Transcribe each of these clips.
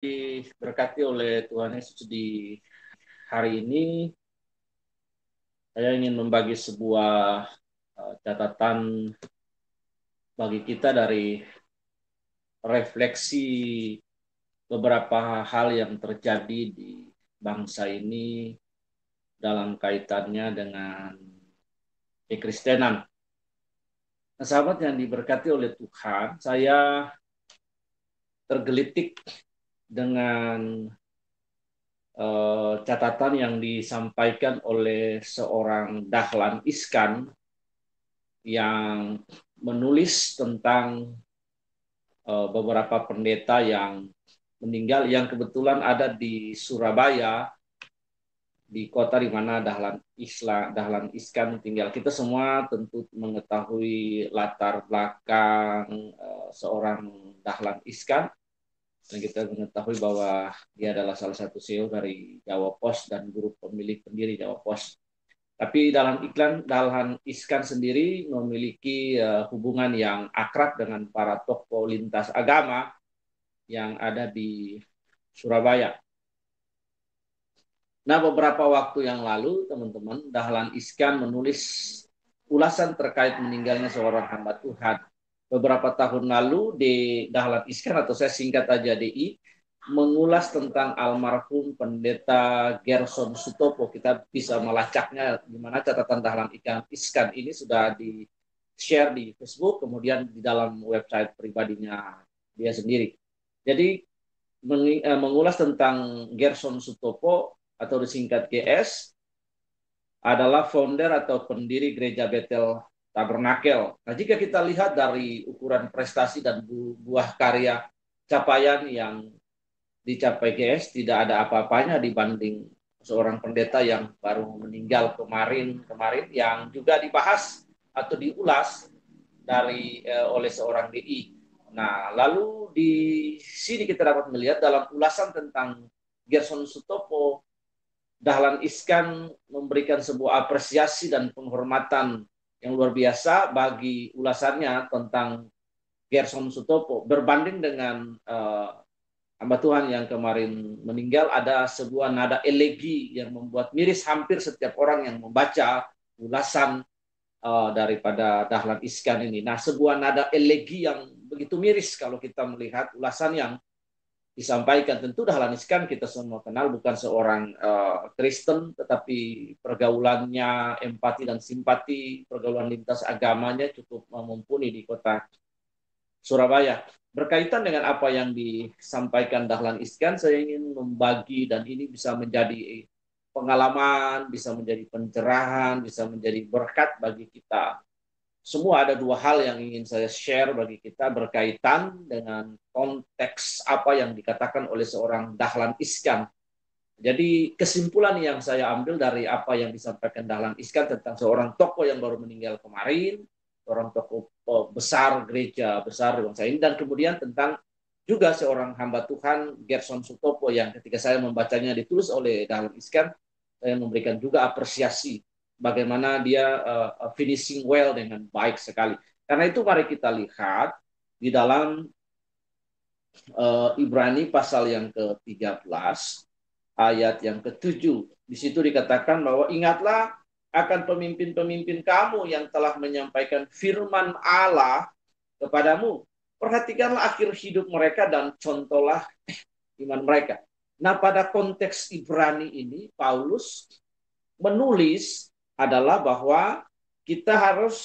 Diberkati oleh Tuhan Yesus di hari ini, saya ingin membagi sebuah catatan bagi kita dari refleksi beberapa hal yang terjadi di bangsa ini dalam kaitannya dengan kekristenan. Nah, sahabat yang diberkati oleh Tuhan, saya tergelitik dengan catatan yang disampaikan oleh seorang Dahlan Iskan yang menulis tentang beberapa pendeta yang meninggal yang kebetulan ada di Surabaya, di kota di mana Dahlan Iskan tinggal. Kita semua tentu mengetahui latar belakang seorang Dahlan Iskan, dan kita mengetahui bahwa dia adalah salah satu CEO dari Jawa Pos dan guru pemilik pendiri Jawa Pos. Tapi dalam iklan, Dahlan Iskan sendiri memiliki hubungan yang akrab dengan para tokoh lintas agama yang ada di Surabaya. Nah, beberapa waktu yang lalu, teman-teman, Dahlan Iskan menulis ulasan terkait meninggalnya seorang hamba Tuhan. Beberapa tahun lalu, di Dahlan Iskan, atau saya singkat aja DI, mengulas tentang almarhum pendeta Gerson Sutopo. Kita bisa melacaknya di mana catatan Dahlan Iskan ini sudah di-share di Facebook, kemudian di dalam website pribadinya dia sendiri. Jadi mengulas tentang Gerson Sutopo atau disingkat GS adalah founder atau pendiri Gereja Bethel Tabernakel. Nah, jika kita lihat dari ukuran prestasi dan buah karya capaian yang dicapai GS, tidak ada apa-apanya dibanding seorang pendeta yang baru meninggal kemarin yang juga dibahas atau diulas oleh seorang DI. Nah, lalu di sini kita dapat melihat dalam ulasan tentang Gerson Sutopo, Dahlan Iskan memberikan sebuah apresiasi dan penghormatan yang luar biasa bagi ulasannya tentang Gerson Sutopo. Berbanding dengan hamba Tuhan yang kemarin meninggal, ada sebuah nada elegi yang membuat miris hampir setiap orang yang membaca ulasan daripada Dahlan Iskan ini. Nah, sebuah nada elegi yang begitu miris kalau kita melihat ulasan yang disampaikan. Tentu Dahlan Iskan kita semua kenal bukan seorang Kristen, tetapi pergaulannya, empati dan simpati, pergaulan lintas agamanya cukup mumpuni di kota Surabaya. Berkaitan dengan apa yang disampaikan Dahlan Iskan, saya ingin membagi dan ini bisa menjadi pengalaman, bisa menjadi pencerahan, bisa menjadi berkat bagi kita semua. Ada dua hal yang ingin saya share bagi kita berkaitan dengan konteks apa yang dikatakan oleh seorang Dahlan Iskan. Jadi kesimpulan yang saya ambil dari apa yang disampaikan Dahlan Iskan tentang seorang tokoh yang baru meninggal kemarin, seorang tokoh besar, gereja besar di bangsa ini, dan kemudian tentang juga seorang hamba Tuhan, Gerson Sutopo, yang ketika saya membacanya ditulis oleh Dahlan Iskan, saya memberikan juga apresiasi bagaimana dia finishing well dengan baik sekali. Karena itu mari kita lihat di dalam Ibrani pasal yang ke-13 ayat yang ke-7. Di situ dikatakan bahwa ingatlah akan pemimpin-pemimpin kamu yang telah menyampaikan firman Allah kepadamu. Perhatikanlah akhir hidup mereka dan contohlah iman mereka. Nah, pada konteks Ibrani ini, Paulus menulis adalah bahwa kita harus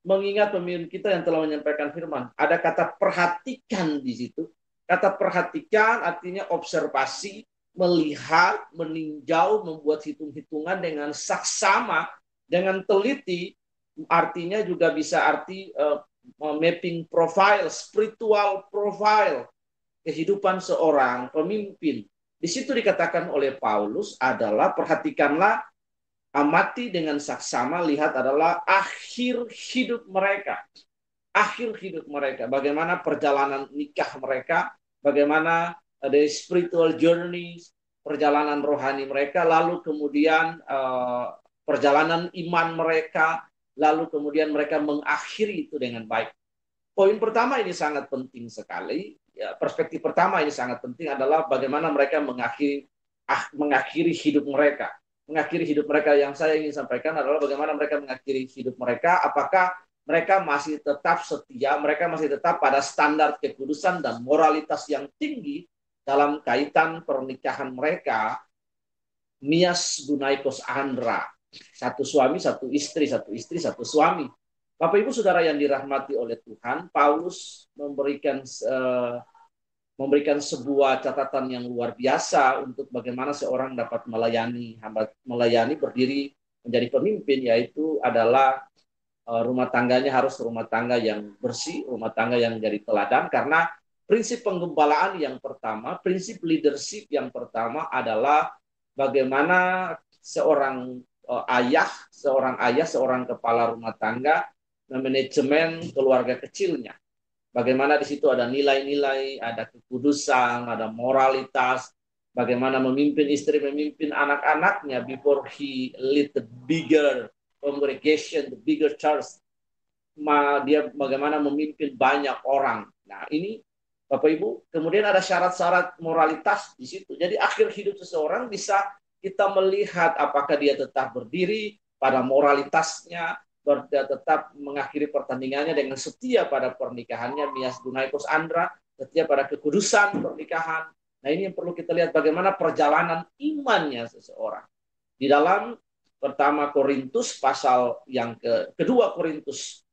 mengingat pemimpin kita yang telah menyampaikan firman. Ada kata perhatikan di situ. Kata perhatikan artinya observasi, melihat, meninjau, membuat hitung-hitungan dengan saksama, dengan teliti. Artinya juga bisa arti mapping profile, spiritual profile kehidupan seorang pemimpin. Di situ dikatakan oleh Paulus adalah perhatikanlah, amati dengan saksama, lihat adalah akhir hidup mereka. Akhir hidup mereka, bagaimana perjalanan nikah mereka, bagaimana the spiritual journey, perjalanan rohani mereka, lalu kemudian perjalanan iman mereka, lalu kemudian mereka mengakhiri itu dengan baik. Poin pertama ini sangat penting sekali. ya, perspektif pertama ini sangat penting adalah bagaimana mereka mengakhiri hidup mereka. Mengakhiri hidup mereka, yang saya ingin sampaikan adalah bagaimana mereka mengakhiri hidup mereka, apakah mereka masih tetap setia, mereka masih tetap pada standar kekudusan dan moralitas yang tinggi dalam kaitan pernikahan mereka, Mias Dunaikos Andra, satu suami, satu istri, satu istri, satu suami. Bapak Ibu Saudara yang dirahmati oleh Tuhan, Paulus memberikan sebuah catatan yang luar biasa untuk bagaimana seorang dapat melayani berdiri menjadi pemimpin, yaitu adalah rumah tangganya harus rumah tangga yang bersih, rumah tangga yang jadi teladan, karena prinsip penggembalaan yang pertama, prinsip leadership yang pertama adalah bagaimana seorang ayah, seorang kepala rumah tangga memanajemen keluarga kecilnya. Bagaimana di situ ada nilai-nilai, ada kekudusan, ada moralitas, bagaimana memimpin istri, memimpin anak-anaknya before he lead the bigger congregation, the bigger church. Dia bagaimana memimpin banyak orang. Nah, ini Bapak Ibu, kemudian ada syarat-syarat moralitas di situ. Jadi akhir hidup seseorang bisa kita melihat apakah dia tetap berdiri pada moralitasnya, dia tetap mengakhiri pertandingannya dengan setia pada pernikahannya, Mias Dunaikos Andra, setia pada kekudusan pernikahan. Nah, ini yang perlu kita lihat bagaimana perjalanan imannya seseorang. Di dalam pertama Korintus pasal yang kedua Korintus,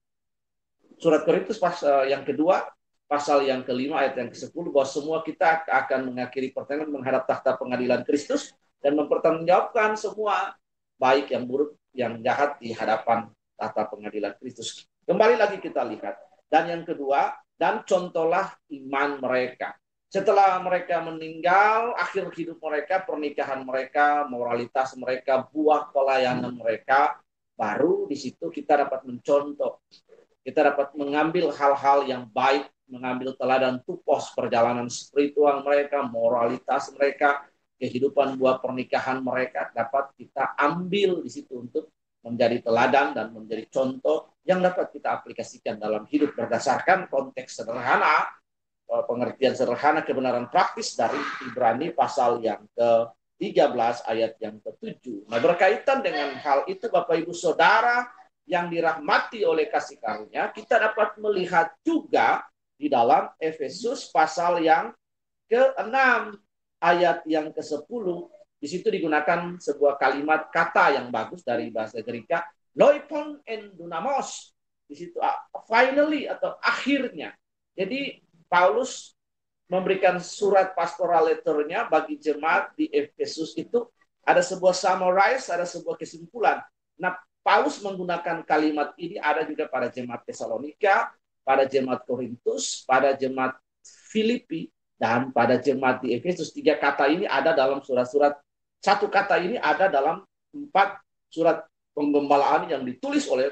surat Korintus pasal yang kedua, pasal yang kelima ayat yang ke-10, bahwa semua kita akan mengakhiri pertandingan menghadap tahta pengadilan Kristus dan mempertanggungjawabkan semua baik yang buruk yang jahat di hadapan tahta pengadilan Kristus. Kembali lagi kita lihat. Dan yang kedua, dan contohlah iman mereka. Setelah mereka meninggal, akhir hidup mereka, pernikahan mereka, moralitas mereka, buah pelayanan mereka, baru di situ kita dapat mencontoh. Kita dapat mengambil hal-hal yang baik, mengambil teladan tupos perjalanan spiritual mereka, moralitas mereka, kehidupan buah pernikahan mereka, dapat kita ambil di situ untuk menjadi teladan dan menjadi contoh yang dapat kita aplikasikan dalam hidup berdasarkan konteks sederhana, pengertian sederhana kebenaran praktis dari Ibrani pasal yang ke-13 ayat yang ke-7. Nah, berkaitan dengan hal itu Bapak Ibu Saudara yang dirahmati oleh kasih karunia, kita dapat melihat juga di dalam Efesus pasal yang ke-6 ayat yang ke-10. Di situ digunakan sebuah kalimat kata yang bagus dari bahasa Greka, loipon en dunamos. Di situ finally atau akhirnya. Jadi Paulus memberikan surat pastoral letternya bagi jemaat di Efesus itu ada sebuah summarize, ada sebuah kesimpulan. Nah, Paulus menggunakan kalimat ini ada juga pada jemaat Tesalonika, pada jemaat Korintus, pada jemaat Filipi, dan pada jemaat di Efesus. 3 kata ini ada dalam surat-surat. Satu kata ini ada dalam 4 surat penggembalaan yang ditulis oleh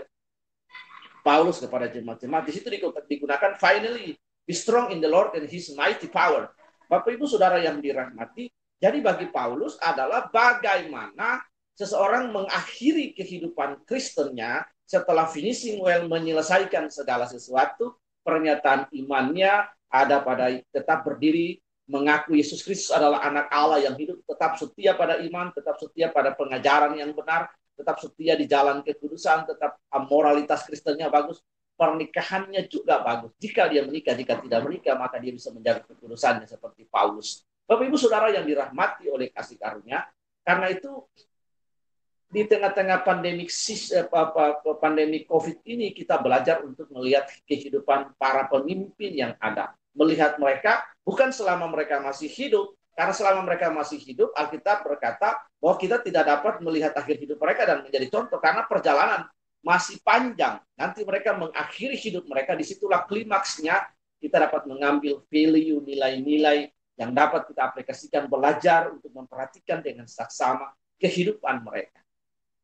Paulus kepada jemaat-jemaat. Di situ digunakan finally, be strong in the Lord and His mighty power. Bapak Ibu Saudara yang dirahmati, jadi bagi Paulus adalah bagaimana seseorang mengakhiri kehidupan Kristennya setelah finishing well, menyelesaikan segala sesuatu, pernyataan imannya ada pada tetap berdiri, mengaku Yesus Kristus adalah anak Allah yang hidup, tetap setia pada iman, tetap setia pada pengajaran yang benar, tetap setia di jalan kekudusan, tetap moralitas Kristennya bagus, pernikahannya juga bagus. Jika dia menikah, jika tidak menikah, maka dia bisa menjaga kekudusannya seperti Paulus. Bapak Ibu Saudara yang dirahmati oleh kasih karunia, karena itu di tengah-tengah pandemi COVID ini kita belajar untuk melihat kehidupan para pemimpin yang ada. Melihat mereka bukan selama mereka masih hidup, karena selama mereka masih hidup, Alkitab berkata bahwa kita tidak dapat melihat akhir hidup mereka dan menjadi contoh, karena perjalanan masih panjang. Nanti mereka mengakhiri hidup mereka, disitulah klimaksnya kita dapat mengambil value, nilai-nilai yang dapat kita aplikasikan, belajar untuk memperhatikan dengan saksama kehidupan mereka.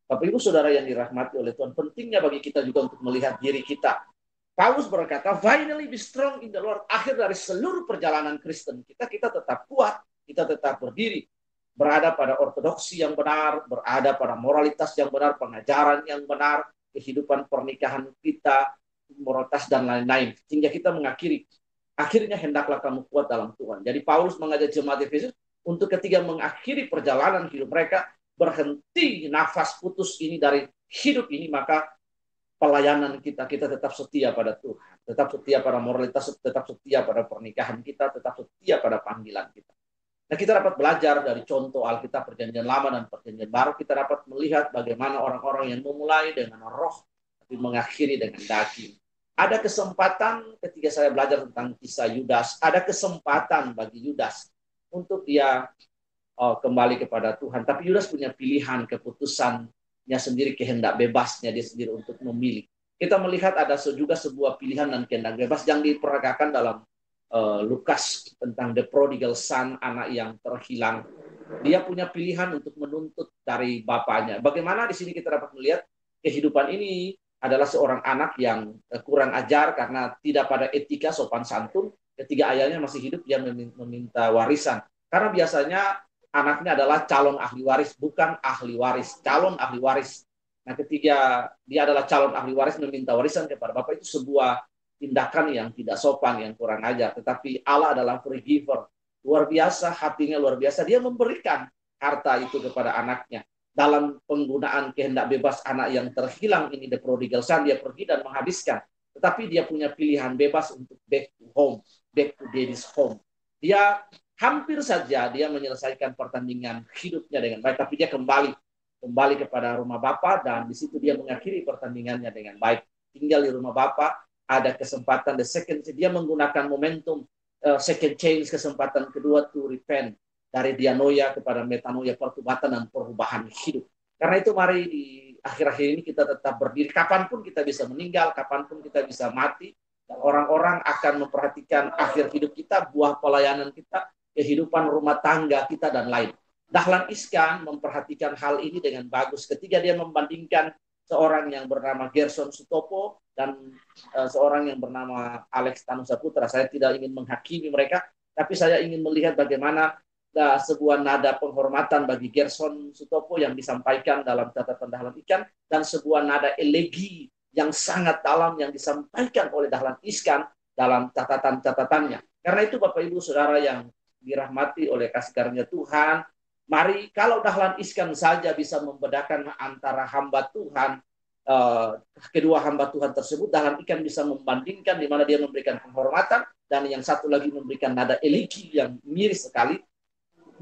Bapak Ibu Saudara yang dirahmati oleh Tuhan, pentingnya bagi kita juga untuk melihat diri kita. Paulus berkata, finally be strong in the Lord. Akhir dari seluruh perjalanan Kristen kita tetap kuat, kita tetap berdiri, berada pada ortodoksi yang benar, berada pada moralitas yang benar, pengajaran yang benar, kehidupan pernikahan kita, moralitas dan lain-lain. Sehingga kita mengakhiri Akhirnya hendaklah kamu kuat dalam Tuhan. Jadi Paulus mengajak jemaat Efesus untuk ketika mengakhiri perjalanan hidup mereka, berhenti nafas putus ini dari hidup ini, maka pelayanan kita tetap setia pada Tuhan, tetap setia pada moralitas, tetap setia pada pernikahan kita, tetap setia pada panggilan kita. Nah, kita dapat belajar dari contoh Alkitab Perjanjian Lama dan Perjanjian Baru. Kita dapat melihat bagaimana orang-orang yang memulai dengan roh, tapi mengakhiri dengan daging. Ada kesempatan ketika saya belajar tentang kisah Yudas, ada kesempatan bagi Yudas untuk dia kembali kepada Tuhan. Tapi Yudas punya pilihan, keputusannya sendiri, kehendak bebasnya dia sendiri untuk memilih. Kita melihat ada juga sebuah pilihan dan kehendak bebas yang diperagakan dalam Lukas tentang the prodigal son, anak yang terhilang. Dia punya pilihan untuk menuntut dari bapaknya. Bagaimana di sini kita dapat melihat kehidupan ini adalah seorang anak yang kurang ajar karena tidak pada etika sopan santun. Ketika ayahnya masih hidup, dia meminta warisan. Karena biasanya anaknya adalah calon ahli waris, bukan ahli waris, calon ahli waris. Nah, ketika dia adalah calon ahli waris meminta warisan kepada bapak, itu sebuah tindakan yang tidak sopan, yang kurang ajar. Tetapi Allah adalah free giver. Luar biasa, hatinya luar biasa. Dia memberikan harta itu kepada anaknya. Dalam penggunaan kehendak bebas anak yang terhilang ini, the prodigal son, dia pergi dan menghabiskan. Tetapi dia punya pilihan bebas untuk back to home, back to daddy's home. Dia hampir saja dia menyelesaikan pertandingan hidupnya dengan baik, tapi dia kembali kepada rumah Bapa, dan di situ dia mengakhiri pertandingannya dengan baik. Tinggal di rumah Bapa, ada kesempatan the second, dia menggunakan momentum second change, kesempatan kedua to repent, dari dianoia kepada metanoia, pertobatan dan perubahan hidup. Karena itu mari di akhir-akhir ini kita tetap berdiri. Kapanpun kita bisa meninggal, kapanpun kita bisa mati, dan orang-orang akan memperhatikan akhir hidup kita, buah pelayanan kita, kehidupan rumah tangga kita, dan lain. Dahlan Iskan memperhatikan hal ini dengan bagus ketika dia membandingkan seorang yang bernama Gerson Sutopo dan seorang yang bernama Alex Tanusaputra. Saya tidak ingin menghakimi mereka, tapi saya ingin melihat bagaimana sebuah nada penghormatan bagi Gerson Sutopo yang disampaikan dalam catatan Dahlan Iskan, dan sebuah nada elegi yang sangat dalam yang disampaikan oleh Dahlan Iskan dalam catatan-catatannya. Karena itu Bapak Ibu Saudara yang dirahmati oleh kasih karunia Tuhan, mari kalau Dahlan Iskan saja bisa membedakan antara hamba Tuhan, kedua hamba Tuhan tersebut, Dahlan Iskan bisa membandingkan di mana dia memberikan penghormatan dan yang satu lagi memberikan nada elegi yang miris sekali.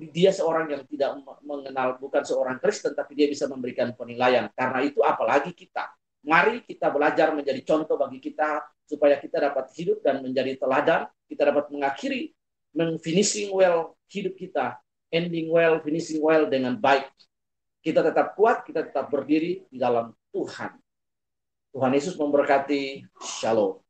Dia seorang yang tidak mengenal, bukan seorang Kristen, tapi dia bisa memberikan penilaian. Karena itu apalagi kita. Mari kita belajar menjadi contoh bagi kita, supaya kita dapat hidup dan menjadi teladan. Kita dapat mengakhiri, finishing well hidup kita, ending well, finishing well dengan baik. Kita tetap kuat, kita tetap berdiri di dalam Tuhan. Tuhan Yesus memberkati. Shalom.